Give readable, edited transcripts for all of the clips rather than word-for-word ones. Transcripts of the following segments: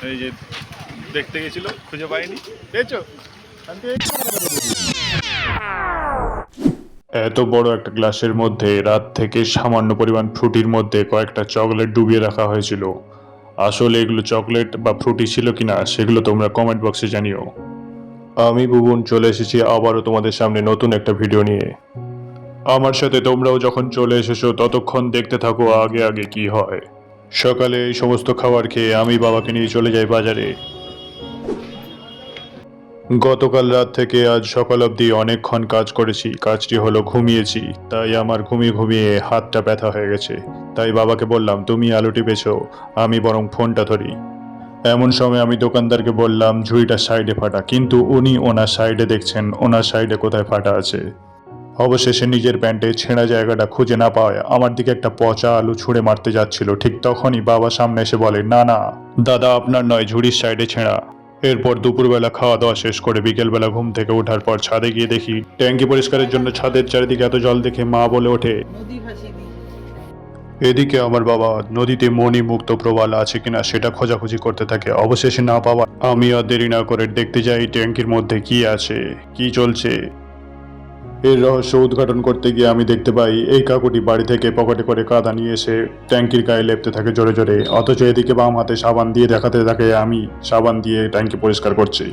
এই যে দেখতে গেছিল, খুঁজে পাইনি। পেয়েছো? এত বড় একটা গ্লাসের মধ্যে রাত থেকে সামান্য পরিমাণ ফ্রুটির মধ্যে কয়েকটা চকলেট ডুবিয়ে রাখা হয়েছিল। আসলে এগুলো চকলেট বা ফ্রুটি ছিল কিনা সেগুলো তোমরা কমেন্ট বক্সে জানিও। আমি ভুবন চলে এসেছি আবারও তোমাদের সামনে নতুন একটা ভিডিও নিয়ে। আমার সাথে তোমরাও যখন চলে এসেছো ততক্ষণ দেখতে থাকো আগে আগে কি হয়। সকালে এই সমস্ত খাবার খেয়ে আমি বাবাকে নিয়ে চলে যাই বাজারে। গতকাল রাত থেকে আজ সকাল অবধি অনেকক্ষণ কাজ করেছি, কাজটি হলো ঘুমিয়েছি, তাই আমার ঘুমিয়ে ঘুমিয়ে হাতটা ব্যথা হয়ে গেছে। তাই বাবাকে বললাম তুমি আলু টিপেছো, আমি বরং ফোনটা ধরি। এমন সময় আমি দোকানদারকে বললাম ঝুড়িটা সাইডে ফাটা, কিন্তু উনি ওনার সাইডে দেখছেন ওনার সাইডে কোথায় ফাটা আছে। অবশেষে নিজের প্যান্টে ছেঁড়া জায়গাটা খুঁজে না পাওয়ায় আমার দিকে একটা পচা আলু ছুঁড়ে মারতে যাচ্ছিল। ঠিক তখনই বাবা সামনে এসে বলে, না না দাদা, আপনার নয়, ঝুড়ির সাইডে ছেঁড়া। এরপর দুপুরবেলা খাওয়া দাওয়া শেষ করে বিকেলবেলা ঘুম থেকে ওঠার পর ছাদে গিয়ে দেখি ট্যাঙ্কি পরিষ্কারের জন্য ছাদের চারিদিকে এত জল দেখে মা বলে ওঠে, এদিকে আমার বাবা নদীতে মণি মুক্ত প্রবাল আছে কিনা সেটা খোঁজাখুঁজি করতে থাকে। অবশেষে না পাওয়া আমি আর দেরি না করে দেখতে যাই ট্যাঙ্কির মধ্যে কি আছে, কি চলছে। এর রহস্য উদ্ঘাটন করতে গিয়ে আমি দেখতে পাই এই কাকুটি বাড়ি থেকে পকেটে করে কাদা নিয়ে এসে ট্যাঙ্কির গায়ে লেপতে থাকে জোরে জোরে, অথচ এদিকে বাম হাতে সাবান দিয়ে দেখাতে থাকে আমি সাবান দিয়ে ট্যাঙ্কি পরিষ্কার করছি।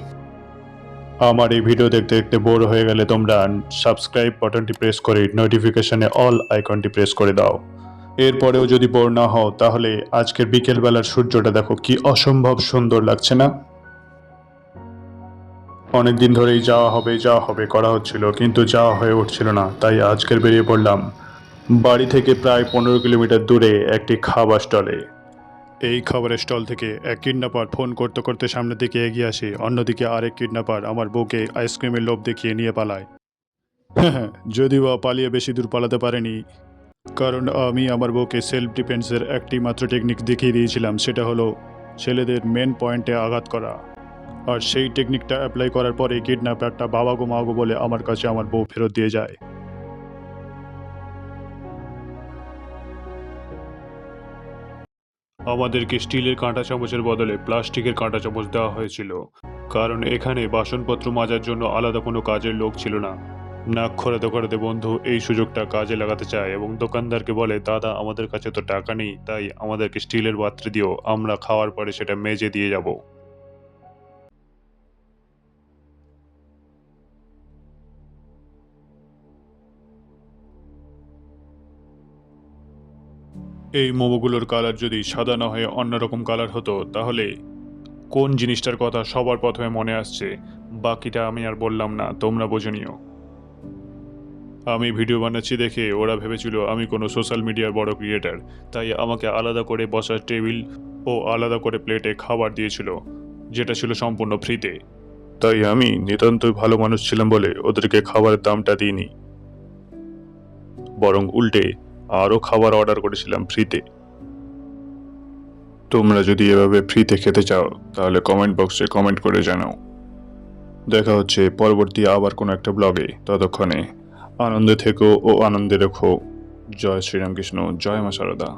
আমার এই ভিডিও দেখতে দেখতে বোর হয়ে গেলে তোমরা সাবস্ক্রাইব বাটনটি প্রেস করে নোটিফিকেশনে অল আইকনটি প্রেস করে দাও। এরপরেও যদি বোর না হও তাহলে আজকের বিকেলবেলার সূর্যটা দেখো কি অসম্ভব সুন্দর লাগছে না? অনেকদিন ধরেই যাওয়া হবে করা হচ্ছিল, কিন্তু যাওয়া হয়ে উঠছিল না, তাই আজকের বেরিয়ে পড়লাম বাড়ি থেকে প্রায় 15 কিলোমিটার দূরে একটি খাবার স্টলে। এই খাবারের স্টল থেকে এক কিডন্যাপার ফোন করতে করতে সামনের দিকে এগিয়ে আসে, অন্যদিকে আরেক কিডন্যাপার আমার বউকে আইসক্রিমের লোভ দেখিয়ে নিয়ে পালায়। হ্যাঁ, যদিও বা পালিয়ে বেশি দূর পালাতে পারেনি, কারণ আমি আমার বউকে সেলফ ডিফেন্সের একটি মাত্র টেকনিক দেখিয়ে দিয়েছিলাম, সেটা হলো ছেলেদের মেন পয়েন্টে আঘাত করা। আর সেই টেকনিকটা অ্যাপ্লাই করার পরে কিডন্যাপারটা বাবা গো মা গো বলে আমার কাছে আমার বউ ফেরত দিয়ে যায়। আমাদেরকে স্টিলের কাঁটা চামচের বদলে প্লাস্টিকের কাঁটা চামচ দেওয়া হয়েছিল, কারণ এখানে বাসনপত্র মাজার জন্য আলাদা কোনো কাজের লোক ছিল না। নাক খোরাতে খোরাতে বন্ধু এই সুযোগটা কাজে লাগাতে চায় এবং দোকানদারকে বলে, দাদা আমাদের কাছে তো টাকা নেই, তাই আমাদেরকে স্টিলের পাত্রে দিও, আমরা খাওয়ার পরে সেটা মেজে দিয়ে যাব। এই মোমোগুলোর কালার যদি সাদা না হয়ে অন্যরকম কালার হতো তাহলে কোন জিনিসটার কথা সবার প্রথমে মনে আসছে বাকিটা আমি আর বললাম না, তোমরা বুঝে নিও। আমি ভিডিও বানাচ্ছি দেখে ওরা ভেবেছিল আমি কোনো সোশ্যাল মিডিয়ার বড় ক্রিয়েটার, তাই আমাকে আলাদা করে বসার টেবিল ও আলাদা করে প্লেটে খাবার দিয়েছিল, যেটা ছিল সম্পূর্ণ ফ্রিতে। তাই আমি নিতান্তই ভালো মানুষ ছিলাম বলে ওদেরকে খাবারের দামটা দিইনি, বরং উল্টে আরও খাবার অর্ডার করেছিলাম ফ্রিতে। তোমরা যদি এভাবে ফ্রিতে খেতে চাও তাহলে কমেন্ট বক্সে কমেন্ট করে জানাও। দেখা হচ্ছে পরবর্তী আবার কোনো একটা ব্লগে, ততক্ষণে আনন্দে থেকো ও আনন্দে রেখো। জয় শ্রীরামকৃষ্ণ, জয় মা শারদা।